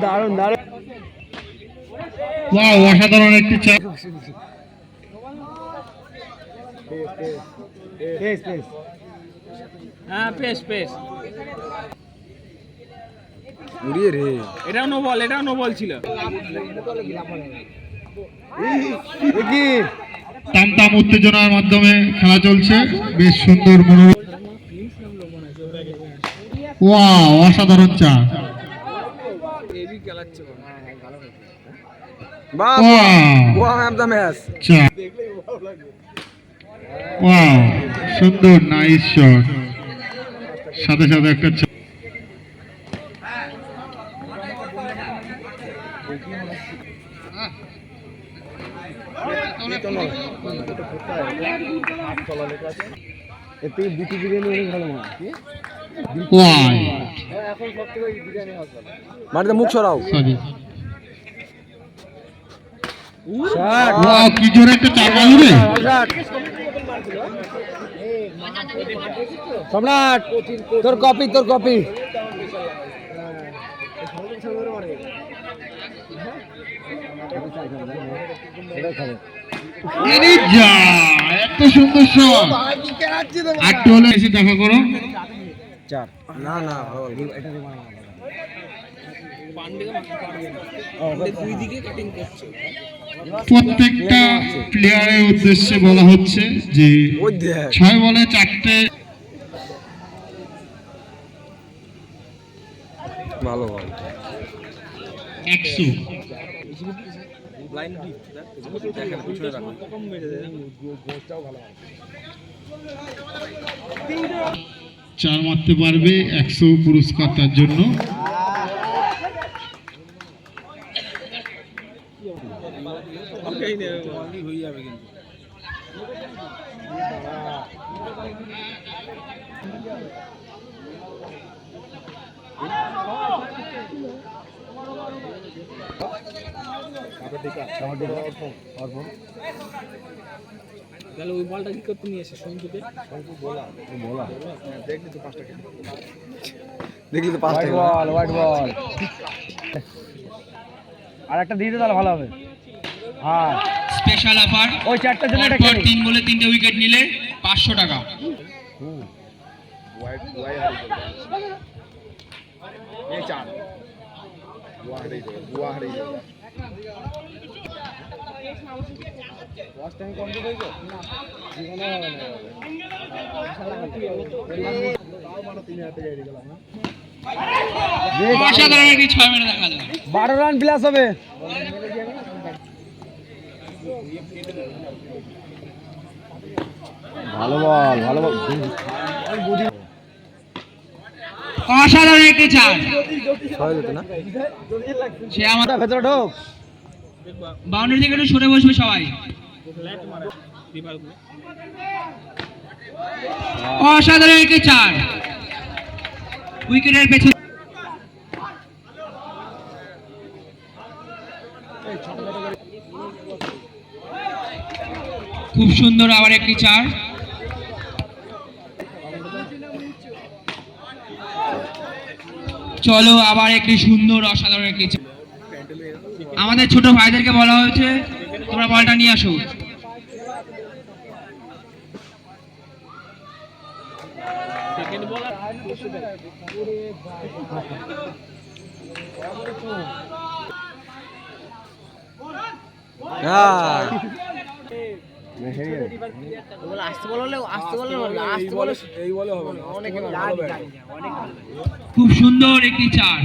দারুণ দারুণ, ওয়াও, অসাধারণ একটি চার। হ্যাঁ পেস পেস উড়িয়ে রে, এটাও নো বল, এটাও নো বল ছিল। কি টামটাম উত্তেজনার মাধ্যমে খেলা চলছে, বেশ সুন্দর মনোরম। ওয়াও, অসাধারণ চার। ওয়াও, সুন্দর, নাইস শট। সাথে সাথে একটা চার। এর থেকে দুটি বিরিয়ানি অনেক ভালো মনে হয়। মাটিতে মুখ সরাও। কি জোরে একটা চার মারল রে। সম্রাট, তোর কপি, তোর কপি। এত সুন্দর শট। একটু হলে এসে দেখা করো। চার না না, প্রত্যেকটা প্লেয়ারের উদ্দেশ্যে বলা হচ্ছে যে 6 বলে 4টে। ভালো ভালো 100। চার মারতে পারবে 100 পুরস্কার তার জন্য। তাহলে ওই বলটা কি করতে নিয়ে এসে শঙ্কুতে, দেখলি তো পাঁচটা বল, হোয়াইট বল। আর একটা দিয়ে দে তাহলে ভালো হবে। হ্যাঁ, স্পেশাল অফার, ওই চারটা জন্য এটা 3 বলে 3টে উইকেট নিলে 500 টাকা। এই চার অসাধারণ একটি 6 মেরে দেখা যায়। 12 রান প্লাস হবে। ভালো বল, ভালো বল। অসাধারণ একটি চার। না সে আমাদের ভেতরে ঢোক। বাউন্ডারি থেকে একটু সরে বসবে সবাই। অসাধারণ একটি চার, উইকেটের পেছনে। খুব সুন্দর আবার একটি চার। চলো আবার একটি সুন্দর অসাধারণ একটি চার। আমাদের ছোট ভাইদেরকে বলা হয়েছে তোমরা বলটা নিয়ে আসো। খুব সুন্দর একটি চার।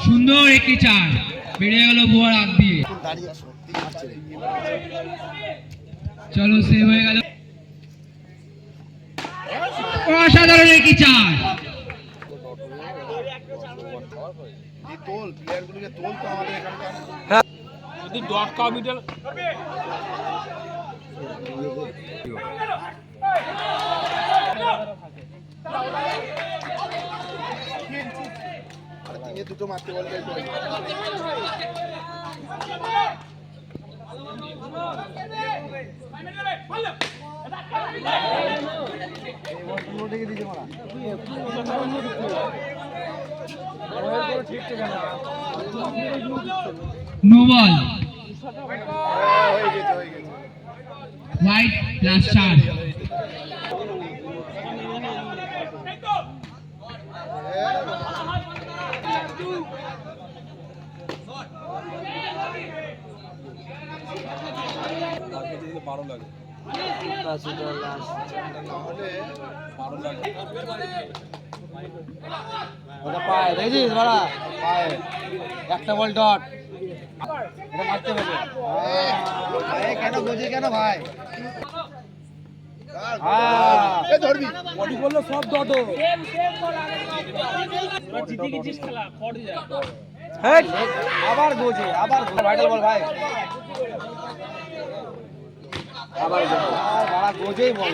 সুন্দর একটি চার, বেড়ে গেল বুয়ার হাত দিয়ে। চলো সেভ হয়ে গেল। অসাধারণ একটি চার। যদি ডট কম্পিউটার দুটো মারতে বলবে নো বল হোয়াইট প্লাস 4 পায় দেখেছিস ভাড়া পায় একটা বল ডট এটা মারতে হবে কেন বোঝে কেন ভাই ধরবি বডি করলো সব ডট আবার বোঝে আবার ভাইটাল বল ভাই আবার ভাড়া বোঝেই বল